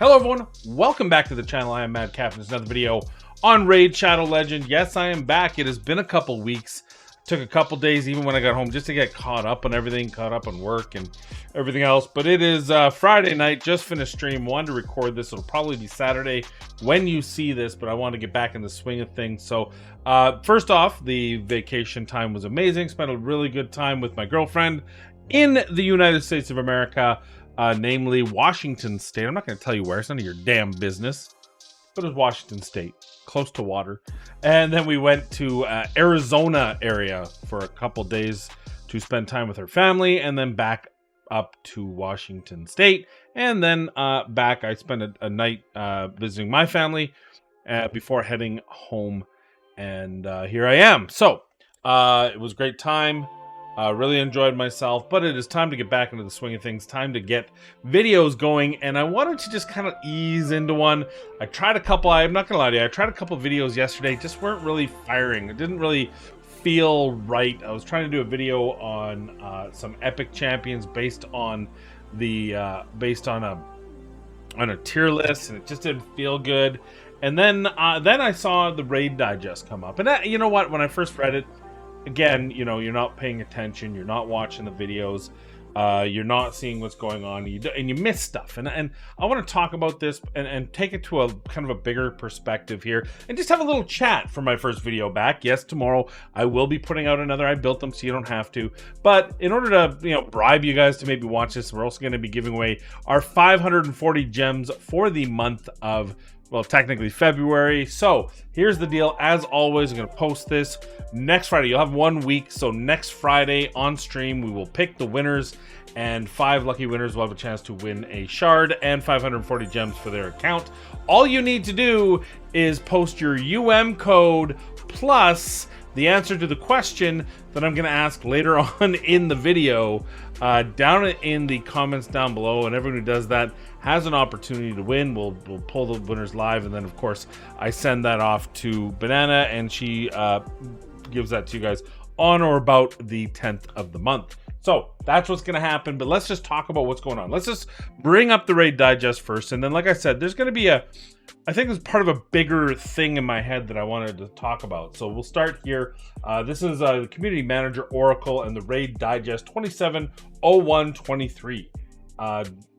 Hello everyone, welcome back to the channel. I am Mad Cap, and there's another video on Raid Shadow Legend. Yes, I am back. It has been a couple weeks. Took a couple days even when I got home just to get caught up on everything, caught up on work and everything else. But it is Friday night, just finished stream, wanted to record this. It'll probably be Saturday when you see this, but I want to get back in the swing of things. So first off, the vacation time was amazing. Spent a really good time with my girlfriend in the United States of America. Namely Washington State. I'm not going to tell you where. It's none of your damn business. But it was Washington State, close to water. And then we went to Arizona area for a couple days to spend time with her family, and then back up to Washington State. And then back, I spent a night visiting my family before heading home. And here I am. So it was a great time. Really enjoyed myself, but it is time to get back into the swing of things. Time to get videos going, and I wanted to just kind of ease into one. I tried a couple. I'm not gonna lie to you. I tried a couple videos yesterday. Just weren't really firing. It didn't really feel right. I was trying to do a video on some epic champions based on the on a tier list, and it just didn't feel good. And then I saw the Raid Digest come up, and that, you know what? When I first read it. Again, you know, you're not paying attention, you're not watching the videos, you're not seeing what's going on, and you miss stuff. And I want to talk about this and take it to a kind of a bigger perspective here, and just have a little chat for my first video back. Yes, tomorrow I will be putting out another. I built them so you don't have to. But in order to, you know, bribe you guys to maybe watch this, we're also going to be giving away our 540 gems for the month of, well, technically February. So here's the deal. As always, I'm going to post this next Friday. You'll have 1 week. So next Friday on stream, we will pick the winners, and 5 lucky winners will have a chance to win a shard and 540 gems for their account. All you need to do is post your code plus the answer to the question that I'm going to ask later on in the video down in the comments down below, and everyone who does that has an opportunity to win. We'll pull the winners live, and then of course I send that off to Banana, and she gives that to you guys on or about the 10th of the month. So that's what's going to happen, but let's just talk about what's going on. Let's just bring up the Raid Digest first, and then like I said, there's going to be I think it's part of a bigger thing in my head that I wanted to talk about. So we'll start here. This is the Community Manager Oracle and the Raid Digest 27/01/23,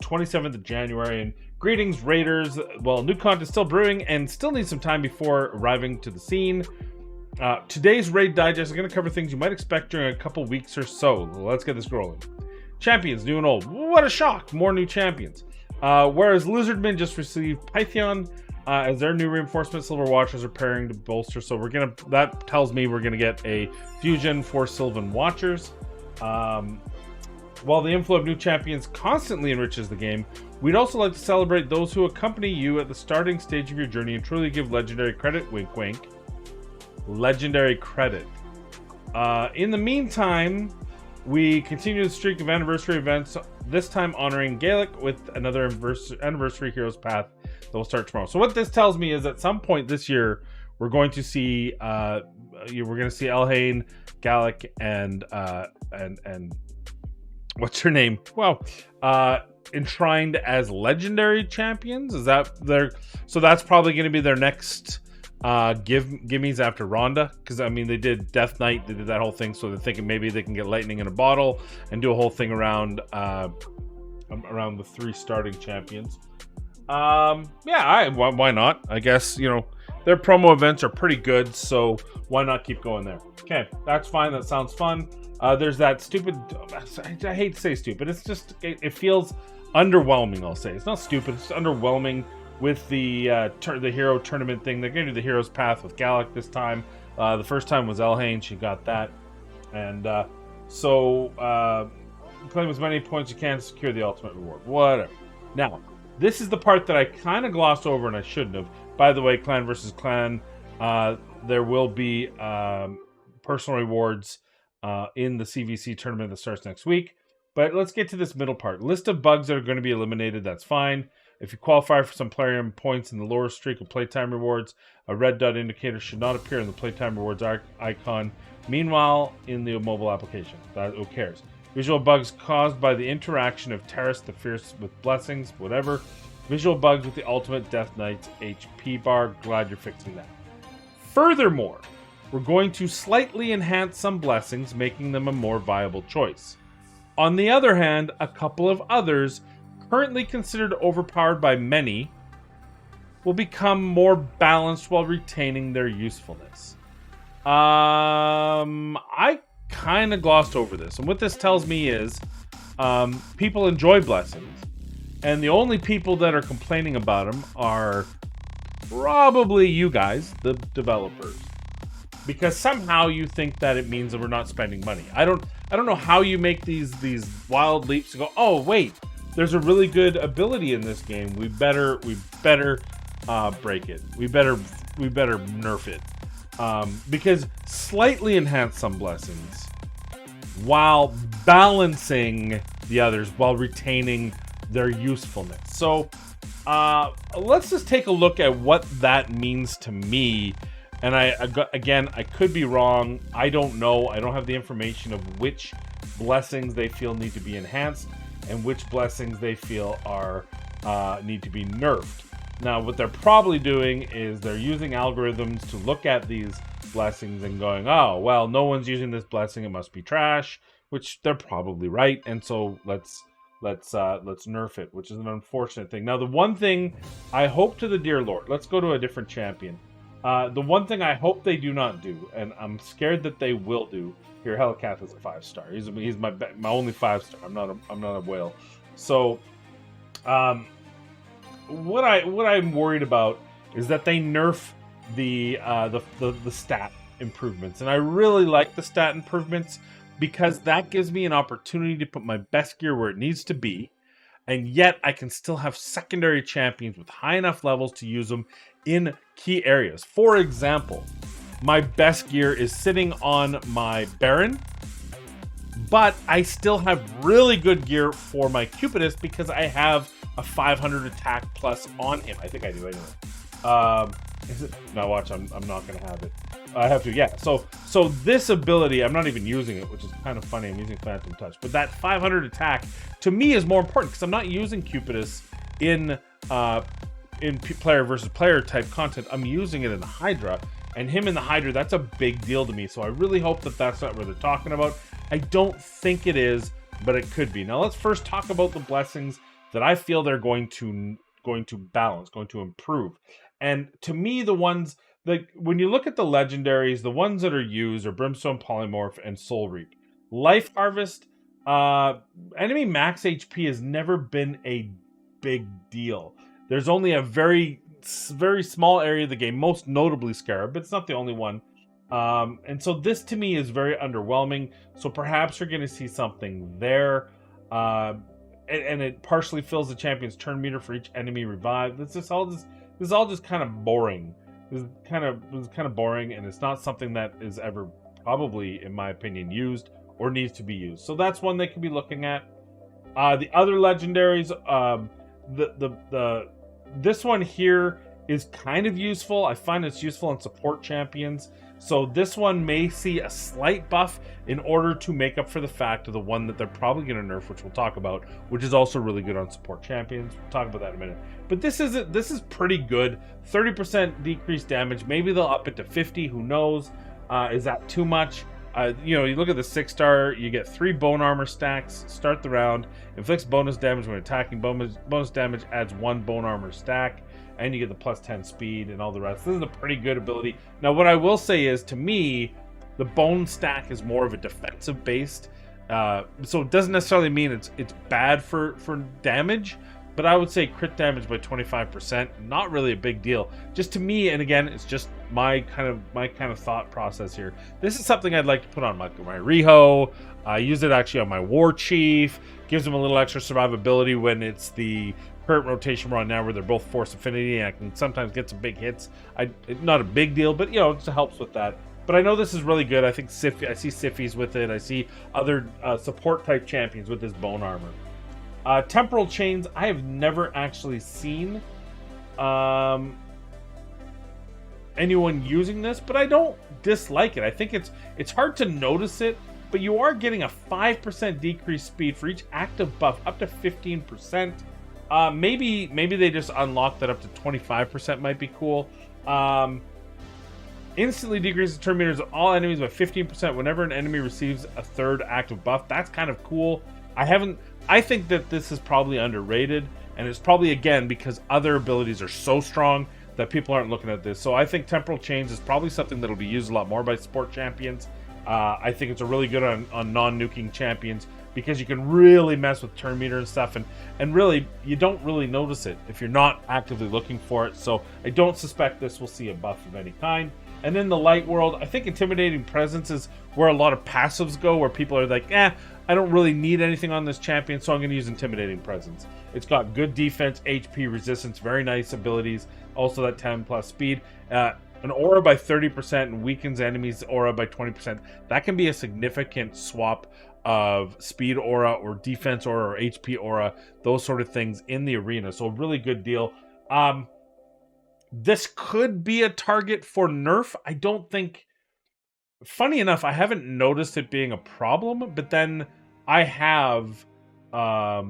27th of January. And greetings, Raiders. Well, new content still brewing and still needs some time before arriving to the scene. Today's Raid Digest is going to cover things you might expect during a couple weeks or so. Let's get this rolling. Champions, new and old. What a shock! More new champions. Whereas Lizardmen just received Python as their new reinforcement. Silver Watchers are pairing to bolster, so that tells me we're gonna get a fusion for Sylvan Watchers. While the inflow of new champions constantly enriches the game, we'd also like to celebrate those who accompany you at the starting stage of your journey and truly give legendary credit. Wink, wink. Legendary credit. In the meantime, we continue the streak of anniversary events, this time honoring Gaelic with another anniversary Heroes Path that will start tomorrow. So what this tells me is at some point this year, we're going to see Elhain, Gaelic, and what's her name? Well, enshrined as legendary champions. Is that so that's probably going to be their next gimmies after Rhonda, because I mean they did Death Knight, they did that whole thing, so they're thinking maybe they can get lightning in a bottle and do a whole thing around the 3 starting champions. Yeah, why not? I guess, you know, their promo events are pretty good, so why not keep going there? Okay, that's fine. That sounds fun. There's that stupid, I hate to say stupid, it's just, it feels underwhelming. I'll say it's not stupid, it's underwhelming. With the hero tournament thing, they're going to do the Heroes Path with Gallic this time. The first time was Elhain, she got that. And claim as many points you can to secure the ultimate reward. Whatever. Now, this is the part that I kind of glossed over and I shouldn't have. By the way, clan versus clan, there will be personal rewards in the CVC tournament that starts next week. But let's get to this middle part. List of bugs that are going to be eliminated, that's fine. If you qualify for some player points in the lower streak of playtime rewards, a red dot indicator should not appear in the playtime rewards icon. Meanwhile, in the mobile application, who cares? Visual bugs caused by the interaction of Terrace the Fierce with blessings, whatever. Visual bugs with the ultimate Death Knight's HP bar. Glad you're fixing that. Furthermore, we're going to slightly enhance some blessings, making them a more viable choice. On the other hand, a couple of others, currently considered overpowered by many, will become more balanced while retaining their usefulness. I kind of glossed over this, and what this tells me is people enjoy blessings, and the only people that are complaining about them are probably you guys, the developers, because somehow you think that it means that we're not spending money. I don't know how you make these wild leaps to go, oh wait, there's a really good ability in this game. We better break it. We better nerf it. Because slightly enhance some blessings while balancing the others while retaining their usefulness. So let's just take a look at what that means to me. And I could be wrong. I don't know. I don't have the information of which blessings they feel need to be enhanced and which blessings they feel are need to be nerfed. Now, what they're probably doing is they're using algorithms to look at these blessings and going, oh, well, no one's using this blessing, it must be trash, which they're probably right. And so let's nerf it, which is an unfortunate thing. Now, the one thing I hope to the dear Lord, let's go to a different champion. The one thing I hope they do not do, and I'm scared that they will do. Here, Helicath is a 5-star. He's my only 5-star. I'm not a whale. So, what I'm worried about is that they nerf the stat improvements, and I really like the stat improvements because that gives me an opportunity to put my best gear where it needs to be, and yet I can still have secondary champions with high enough levels to use them in key areas. For example, my best gear is sitting on my Baron, but I still have really good gear for my Cupidus because I have a 500 attack plus on him. I think I do anyway. Is it? No, watch, I'm not going to have it. I have to, yeah. So this ability, I'm not even using it, which is kind of funny. I'm using Phantom Touch. But that 500 attack, to me, is more important because I'm not using Cupidus in player versus player type content. I'm using it in the Hydra. And him in the Hydra, that's a big deal to me. So I really hope that that's not what they're talking about. I don't think it is, but it could be. Now let's first talk about the blessings that I feel they're going to balance, going to improve. And to me, the ones, like when you look at the legendaries, the ones that are used are Brimstone, Polymorph, and Soul Reap. Life Harvest, enemy max HP has never been a big deal. There's only a very small area of the game, most notably Scarab, but it's not the only one. And so this to me is very underwhelming. So perhaps you're going to see something there. And it partially fills the champion's turn meter for each enemy revived. This is all just kind of boring. This is kind of boring, and it's not something that is ever probably, in my opinion, used or needs to be used. So that's one they could be looking at. The other legendaries, this one here is kind of useful. I find it's useful in support champions. So this one may see a slight buff in order to make up for the fact of the one that they're probably going to nerf, which we'll talk about, which is also really good on support champions. We'll talk about that in a minute. But this is pretty good. 30% decreased damage. Maybe they'll up it to 50. Who knows? Is that too much? You look at the 6-star, you get 3 bone armor stacks, start the round, inflicts bonus damage when attacking, bonus damage adds 1 bone armor stack, and you get the plus 10 speed and all the rest. This is a pretty good ability. Now, what I will say is, to me, the bone stack is more of a defensive based, so it doesn't necessarily mean it's bad for damage, but I would say crit damage by 25%, not really a big deal. Just to me, and again, it's just my kind of thought process here. This is something I'd like to put on my Riho. I use it actually on my War Chief. Gives them a little extra survivability when it's the current rotation we're on now, where they're both Force Affinity, and I can sometimes get some big hits. Not a big deal, but it helps with that. But I know this is really good. I think I see Siffies with it. I see other support type champions with this bone armor. Temporal Chains, I have never actually seen anyone using this, but I don't dislike it. I think it's hard to notice it, but you are getting a 5% decreased speed for each active buff, up to 15%. Maybe they just unlock that up to 25% might be cool. Instantly decreases turn meters of all enemies by 15% whenever an enemy receives a third active buff. That's kind of cool. I think that this is probably underrated, and it's probably, again, because other abilities are so strong that people aren't looking at this. So I think Temporal Chains is probably something that'll be used a lot more by support champions. I think it's a really good on non-nuking champions, because you can really mess with turn meter and stuff, and really, you don't really notice it if you're not actively looking for it. So I don't suspect this will see a buff of any kind. And then the light world, I think Intimidating Presence is where a lot of passives go, where people are like, I don't really need anything on this champion, so I'm going to use Intimidating Presence. It's got good defense, HP, resistance, very nice abilities, also that 10 plus speed. An aura by 30% and weakens enemies' aura by 20%. That can be a significant swap of speed aura or defense aura or HP aura, those sort of things in the arena. So a really good deal. This could be a target for nerf. I don't think... Funny enough, I haven't noticed it being a problem, but then I have a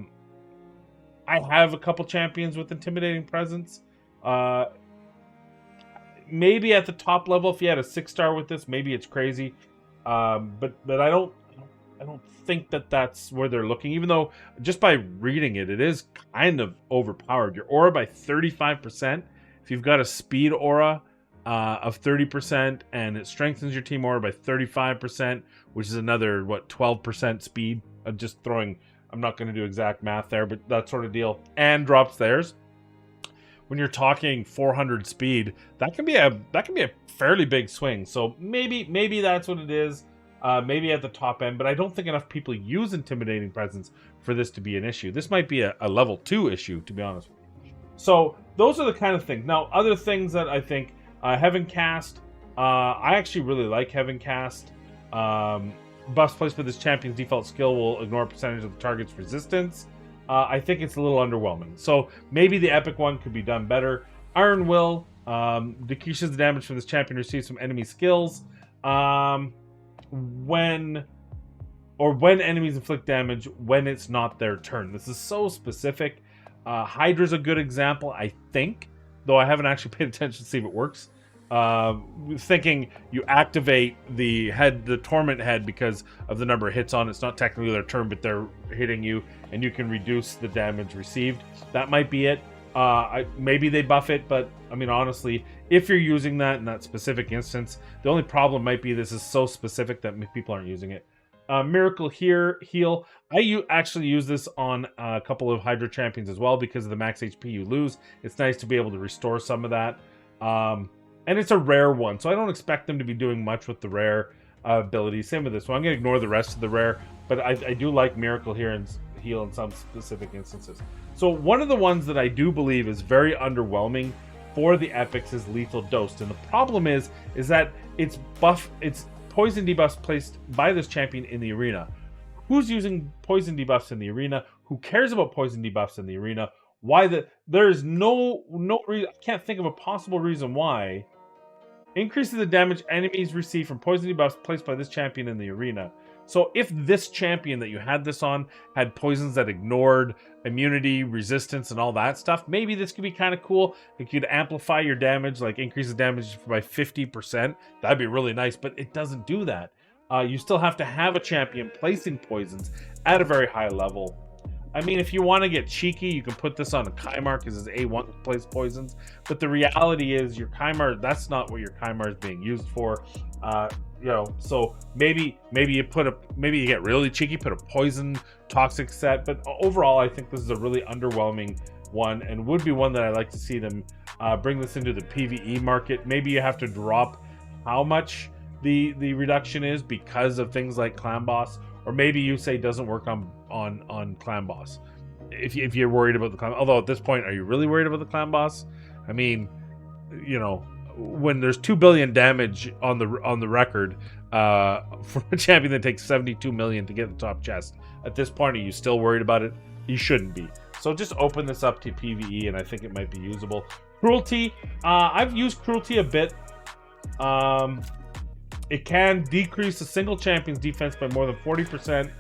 couple champions with Intimidating Presence. Maybe at the top level, if you had a 6-star with this, maybe it's crazy. But I don't think that that's where they're looking, even though just by reading it, it is kind of overpowered. Your aura by 35%. If you've got a speed aura of 30%, and it strengthens your team aura by 35%, which is another, 12% speed. I'm just throwing, I'm not going to do exact math there, but that sort of deal. And drops theirs. When you're talking 400 speed, that can be a fairly big swing. So maybe that's what it is. Maybe at the top end, but I don't think enough people use Intimidating Presence for this to be an issue. This might be a level 2 issue, to be honest with you. So those are the kind of things. Now, other things that I think, Heaven Cast, I actually really like Heaven Cast. Buffs placed with this champion's default skill will ignore a percentage of the target's resistance. I think it's a little underwhelming. So maybe the epic one could be done better. Iron Will decreases the damage from this champion receives from enemy skills. When enemies inflict damage when it's not their turn. This is so specific. Hydra's a good example, I think, though I haven't actually paid attention to see if it works. Thinking you activate the torment head because of the number of hits on it. It's not technically their turn, but they're hitting you, and you can reduce the damage received. That might be it. Maybe they buff it, but I mean, honestly, if you're using that in that specific instance, the only problem might be this is so specific that people aren't using it. Miracle Heal. I actually use this on a couple of Hydra champions as well because of the max HP you lose. It's nice to be able to restore some of that. And it's a rare one, so I don't expect them to be doing much with the rare abilities. Same with this one. I'm going to ignore the rest of the rare, but I do like Miracle Heal in some specific instances. So one of the ones that I do believe is very underwhelming for the epics is Lethal Dose, and the problem is that it's poison debuffs placed by this champion in the arena. Who's using poison debuffs in the arena? Who cares about poison debuffs in the arena? There's no reason. I can't think of a possible reason why. Increases the damage enemies receive from poison debuffs placed by this champion in the arena. So if this champion that you had this on had poisons that ignored immunity, resistance, and all that stuff, maybe this could be kind of cool. It could amplify your damage, like increase the damage by 50%. That'd be really nice, but it doesn't do that. You still have to have a champion placing poisons at a very high level. I mean, if you want to get cheeky, you can put this on a Kymar because it's A1 to place poisons. But the reality is your Kymar, that's not what your Kymar is being used for. So maybe you get really cheeky, put a poison toxic set. But overall, I think this is a really underwhelming one and would be one that I'd like to see them bring this into the PvE market. Maybe you have to drop how much the reduction is because of things like Clan Boss. Or maybe you say it doesn't work on Clan Boss. If you're worried about the Clan, although at this point, are you really worried about the Clan Boss? I mean, when there's 2 billion damage on the record for a champion that takes 72 million to get the top chest, at this point, are you still worried about it? You shouldn't be. So just open this up to PvE, and I think it might be usable. Cruelty. I've used Cruelty a bit. It can decrease a single champion's defense by more than 40%.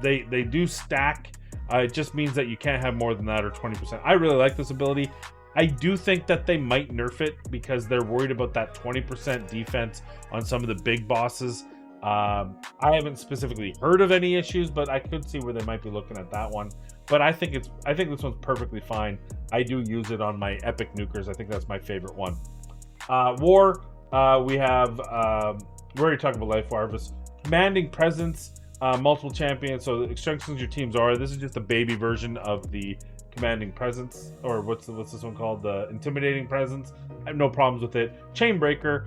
They do stack It just means that you can't have more than that, or 20%. I really like this ability. I do think that they might nerf it because they're worried about that 20% defense on some of the big bosses. I haven't specifically heard of any issues, but I could see where they might be looking at that one. But I think this one's perfectly fine. I do use it on my epic nukers. I think that's my favorite one. War, we have we already talked about Life Harvest. Commanding Presence, multiple champions, so it strengthens your team's aura. This is just a baby version of the Commanding Presence, or what's this one called? The Intimidating Presence. I have no problems with it. Chainbreaker,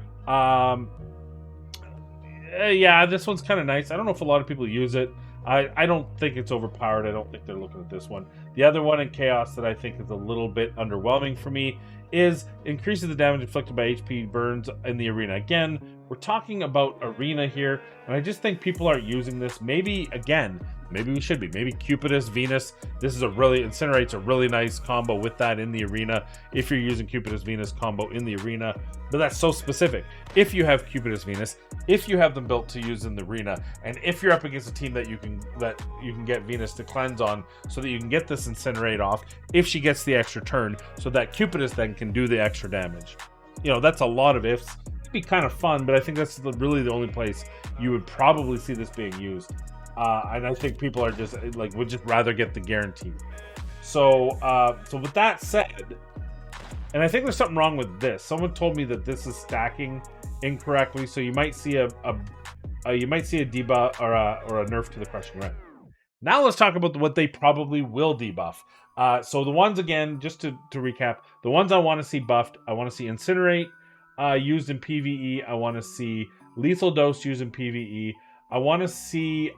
yeah, this one's kind of nice. I don't know if a lot of people use it. I don't think it's overpowered. I don't think they're looking at this one. The other one in Chaos that I think is a little bit underwhelming for me is increases the damage inflicted by HP burns in the arena. Again, we're talking about arena here, and I just think people aren't using this. Maybe, again, maybe we should be. Maybe Cupidus, Venus. This is Incinerate's a really nice combo with that in the arena if you're using Cupidus, Venus combo in the arena. But that's so specific. If you have Cupidus, Venus, if you have them built to use in the arena, and if you're up against a team that you can get Venus to cleanse on, so that you can get this Incinerate off if she gets the extra turn, so that Cupidus then can do the extra damage. You know, that's a lot of ifs. It'd be kind of fun, but I think that's really the only place you would probably see this being used. And I think people are just like, would just rather get the guarantee. So with that said, and I think there's something wrong with this. Someone told me that this is stacking incorrectly, so you might see a debuff or a nerf to the Crushing Red. Now let's talk about what they probably will debuff. So the ones, again, just to recap, the ones I want to see buffed, I want to see Incinerate used in PvE. I want to see Lethal Dose used in PvE. I want to see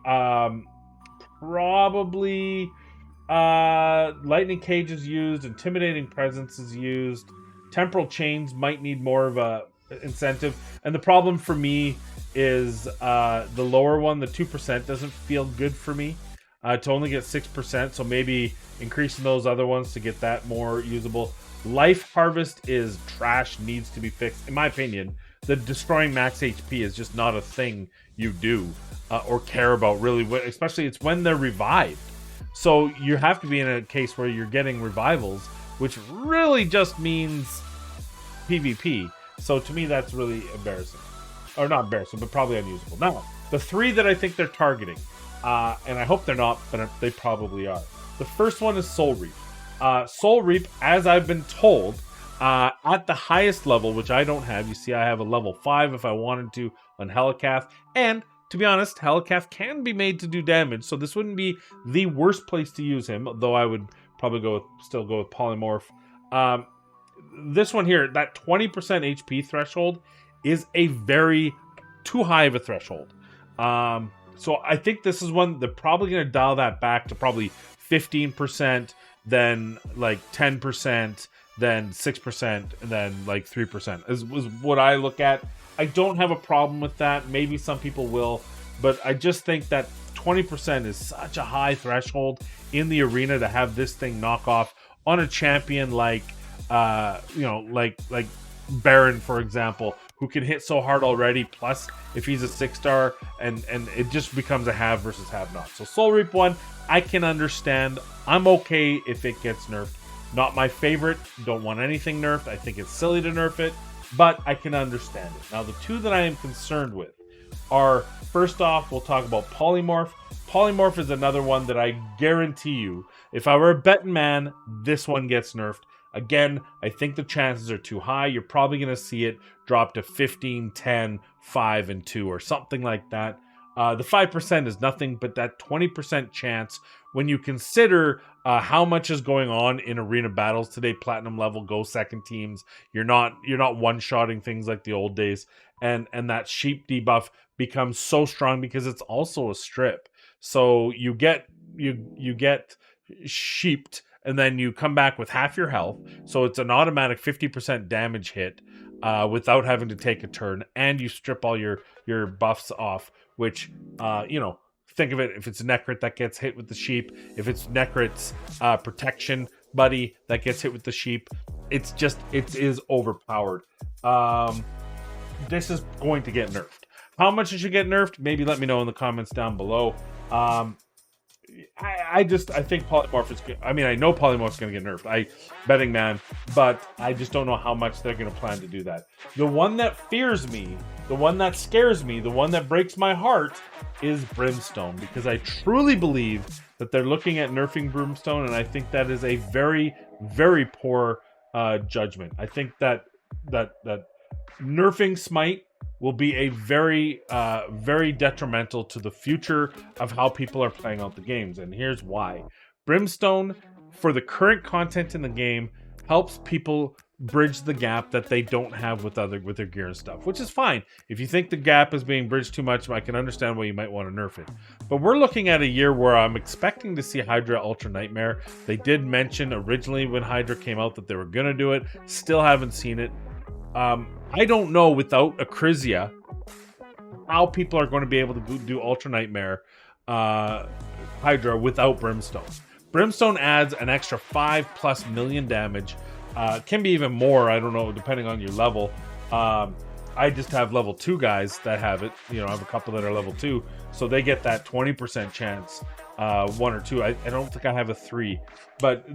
probably Lightning Cage is used, Intimidating Presence is used, Temporal Chains might need more of a incentive. And the problem for me is the lower one, the 2%, doesn't feel good for me. To only get 6%, so maybe increasing those other ones to get that more usable. Life Harvest is trash, needs to be fixed. In my opinion, the destroying max HP is just not a thing you do or care about, really, especially it's when they're revived. So you have to be in a case where you're getting revivals, which really just means PvP. So to me, that's really embarrassing. Or not embarrassing, but probably unusable. Now, the three that I think they're targeting, and I hope they're not, but they probably are. The first one is Soul Reap. Soul Reap, as I've been told, at the highest level, which I don't have, you see I have a level 5 if I wanted to on Helicath, and to be honest, Helicath can be made to do damage, so this wouldn't be the worst place to use him, though I would probably still go with Polymorph. This one here, that 20% HP threshold is a very too high of a threshold. So I think this is one they're probably going to dial that back to probably 15%, then like 10%, then 6%, and then like 3% is what I look at. I don't have a problem with that. Maybe some people will, but I just think that 20% is such a high threshold in the arena to have this thing knock off on a champion like like Baron, for example, who can hit so hard already, plus if he's a 6-star, and it just becomes a have versus have not. So Soul Reap 1, I can understand. I'm okay if it gets nerfed. Not my favorite, don't want anything nerfed. I think it's silly to nerf it, but I can understand it. Now the two that I am concerned with are, first off, we'll talk about Polymorph. Polymorph is another one that I guarantee you, if I were a betting man, this one gets nerfed. Again, I think the chances are too high. You're probably going to see it drop to 15, 10, 5, and 2 or something like that. The 5% is nothing, but that 20% chance, when you consider how much is going on in arena battles today, platinum level, go second teams, you're not one-shotting things like the old days, and that sheep debuff becomes so strong because it's also a strip. So you get sheeped, and then you come back with half your health, so it's an automatic 50% damage hit without having to take a turn, and you strip all your buffs off, which, think of it, if it's Necrit that gets hit with the sheep, if it's Necrit's protection buddy that gets hit with the sheep, it is overpowered. This is going to get nerfed. How much it should get nerfed? Maybe let me know in the comments down below. I think Polymorph is good. I mean, I know Polymorph's going to get nerfed. Betting man, but I just don't know how much they're going to plan to do that. The one that fears me, the one that scares me, the one that breaks my heart is Brimstone, because I truly believe that they're looking at nerfing Brimstone, and I think that is a very, very poor judgment. I think that nerfing Smite will be a very, very detrimental to the future of how people are playing out the games. And here's why. Brimstone, for the current content in the game, helps people bridge the gap that they don't have with their gear and stuff, which is fine. If you think the gap is being bridged too much, I can understand why you might want to nerf it. But we're looking at a year where I'm expecting to see Hydra Ultra Nightmare. They did mention originally when Hydra came out that they were going to do it. Still haven't seen it. I don't know without Acrizia how people are going to be able to do Ultra Nightmare Hydra without Brimstone. Brimstone adds an extra 5+ million damage. Can be even more, I don't know, depending on your level. I just have level 2 guys that have it. You know, I have a couple that are level 2, so they get that 20% chance. 1 or 2. I don't think I have a 3, but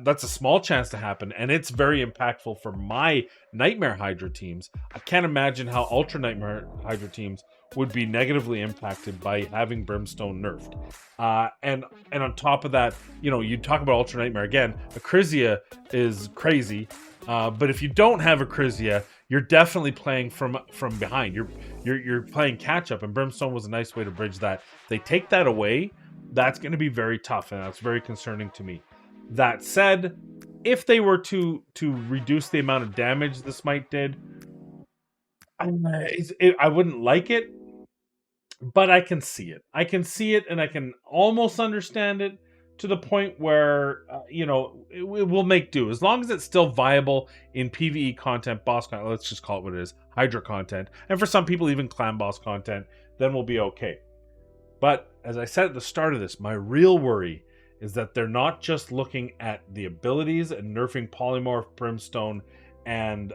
that's a small chance to happen, and it's very impactful for my Nightmare Hydra teams. I can't imagine how Ultra Nightmare Hydra teams would be negatively impacted by having Brimstone nerfed. And on top of that, you know, you talk about Ultra Nightmare again. Acrizia is crazy, but if you don't have Acrizia, you're definitely playing from behind. You're playing catch up, and Brimstone was a nice way to bridge that. If they take that away, that's going to be very tough, and that's very concerning to me. That said, if they were to reduce the amount of damage the Smite did, I wouldn't like it, but I can see it. I can see it, and I can almost understand it to the point where, you know, it will make do. As long as it's still viable in PvE content, boss content, let's just call it what it is, Hydra content, and for some people even clan boss content, then we'll be okay. But as I said at the start of this, my real worry is that they're not just looking at the abilities and nerfing Polymorph, Brimstone, and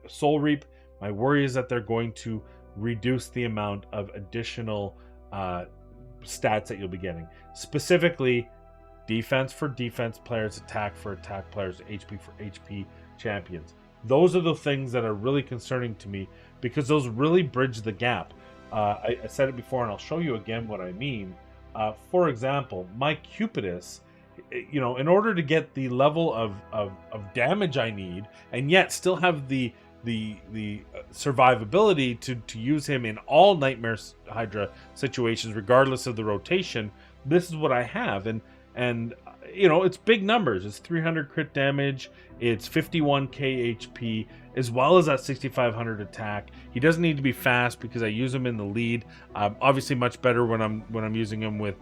Soul Reap. My worry is that they're going to reduce the amount of additional stats that you'll be getting. Specifically, defense for defense players, attack for attack players, HP for HP champions. Those are the things that are really concerning to me, because those really bridge the gap. I said it before, and I'll show you again what I mean. For example, my Cupidus, you know, in order to get the level of damage I need, and yet still have the survivability to use him in all Nightmare Hydra situations, regardless of the rotation, this is what I have. And you know, it's big numbers. It's 300 crit damage, it's 51k HP, as well as that 6500 attack. He doesn't need to be fast because I use him in the lead. Obviously much better when I'm using him with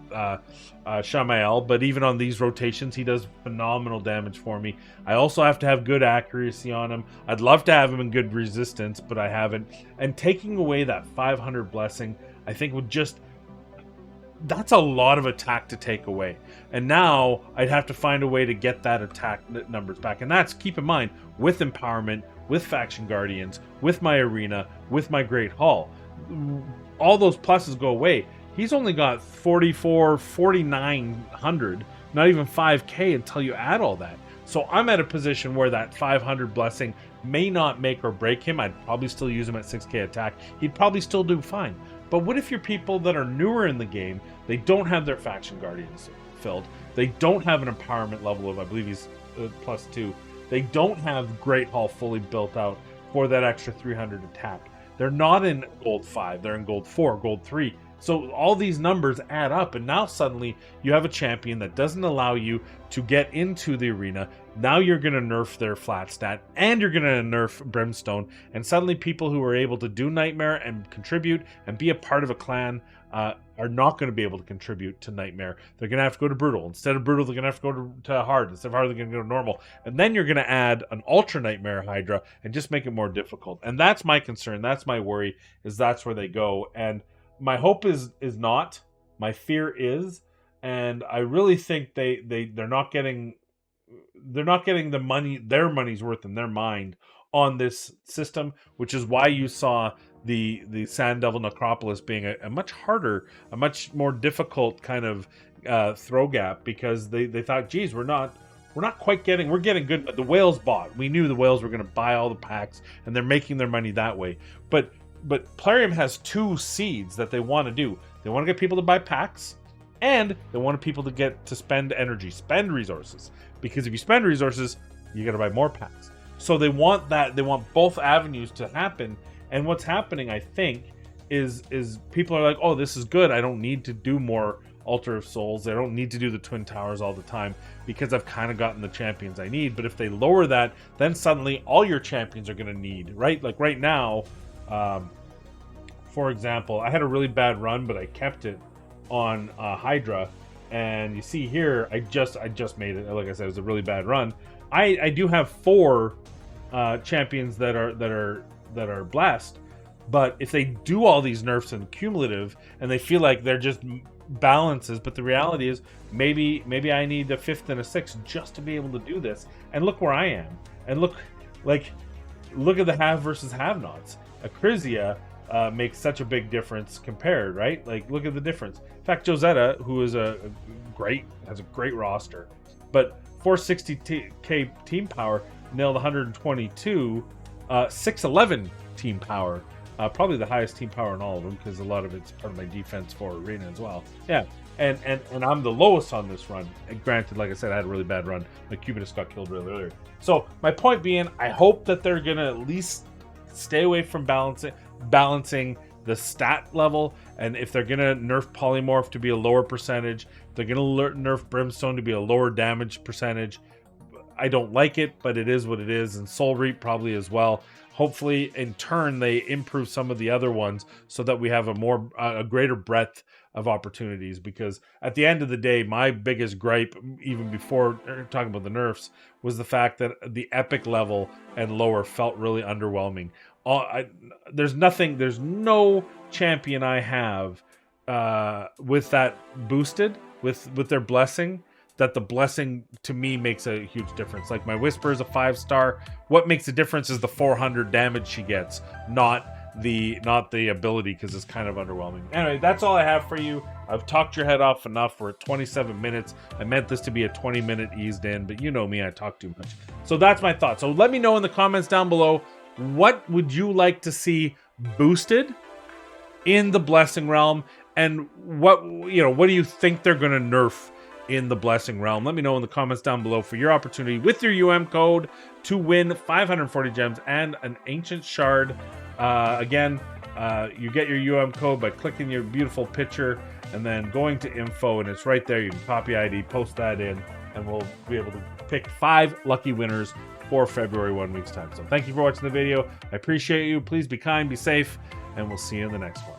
Shamael, but even on these rotations he does phenomenal damage for me. I also have to have good accuracy on him. I'd love to have him in good resistance, but I haven't. And taking away that 500 blessing, I think would just, that's a lot of attack to take away. And now I'd have to find a way to get that attack numbers back. And that's, keep in mind, with empowerment, with faction guardians, with my arena, with my great hall. All those pluses go away. He's only got 4,900, not even 5k until you add all that. So I'm at a position where that 500 blessing may not make or break him. I'd probably still use him at 6k attack. He'd probably still do fine. But what if you're people that are newer in the game, they don't have their faction guardians filled, they don't have an empowerment level of, I believe he's +2, they don't have Great Hall fully built out for that extra 300 attack. They're not in gold 5, they're in gold 4, gold 3. So all these numbers add up, and now suddenly you have a champion that doesn't allow you to get into the arena. Now you're going to nerf their flat stat, and you're going to nerf Brimstone, and suddenly people who are able to do Nightmare and contribute and be a part of a clan are not going to be able to contribute to Nightmare. They're going to have to go to Brutal. Instead of Brutal, they're going to have to go to Hard. Instead of Hard, they're going to go to Normal. And then you're going to add an Ultra Nightmare Hydra and just make it more difficult. And that's my concern. That's my worry, is that's where they go. And my hope is not. My fear is. And I really think they're not getting the money, their money's worth in their mind on this system, which is why you saw the Sand Devil Necropolis being a much harder, a much more difficult kind of throw gap, because they thought, geez, we're not quite getting, we're getting good. The whales bought. We knew the whales were going to buy all the packs, and they're making their money that way. But Plarium has two seeds that they want to do. They want to get people to buy packs, and they want people to get to spend energy, spend resources. Because if you spend resources, you got to buy more packs. So they want that. They want both avenues to happen. And what's happening, I think, is people are like, oh, this is good. I don't need to do more Altar of Souls. I don't need to do the Twin Towers all the time, because I've kind of gotten the champions I need. But if they lower that, then suddenly all your champions are going to need, right? Like right now, for example, I had a really bad run, but I kept it on Hydra. And you see here, I just made it. Like I said, it was a really bad run. I do have 4 champions that are blessed, but if they do all these nerfs and cumulative, and they feel like they're just balances, but the reality is maybe I need a 5th and a 6th just to be able to do this. And look where I am, and look at the have versus have-nots. Acrisia makes such a big difference compared, right? Like, look at the difference. In fact, Josetta, who is has a great roster, but 460k team power, nailed 122, 611 team power, probably the highest team power in all of them, because a lot of it's part of my defense for arena as well. Yeah, and I'm the lowest on this run. And granted, like I said, I had a really bad run. My Cubinus got killed really earlier. So my point being, I hope that they're gonna at least stay away from balancing the stat level, and if they're gonna nerf Polymorph to be a lower percentage, they're gonna nerf Brimstone to be a lower damage percentage. I don't like it, but it is what it is, and Soul Reap probably as well. Hopefully, in turn, they improve some of the other ones so that we have a greater breadth of opportunities. Because at the end of the day, my biggest gripe, even before talking about the nerfs, was the fact that the epic level and lower felt really underwhelming. There's no champion I have with that boosted with their blessing, that the blessing to me makes a huge difference. Like my Whisper is a 5-star. What makes a difference is the 400 damage she gets, not the ability, because it's kind of underwhelming. Anyway, that's all I have for you. I've talked your head off enough. We're at 27 minutes. I meant this to be a 20-minute eased in, but you know me, I talk too much. So that's my thought. So let me know in the comments down below, what would you like to see boosted in the Blessing Realm, and what do you think they're going to nerf in the Blessing Realm? Let me know in the comments down below for your opportunity with your UM code to win 540 gems and an Ancient Shard. Again, you get your UM code by clicking your beautiful picture and then going to info, and it's right there. You can copy ID, post that in, and we'll be able to pick 5 lucky winners for February 1 week's time. So thank you for watching the video. I appreciate you. Please be kind, be safe, and we'll see you in the next one.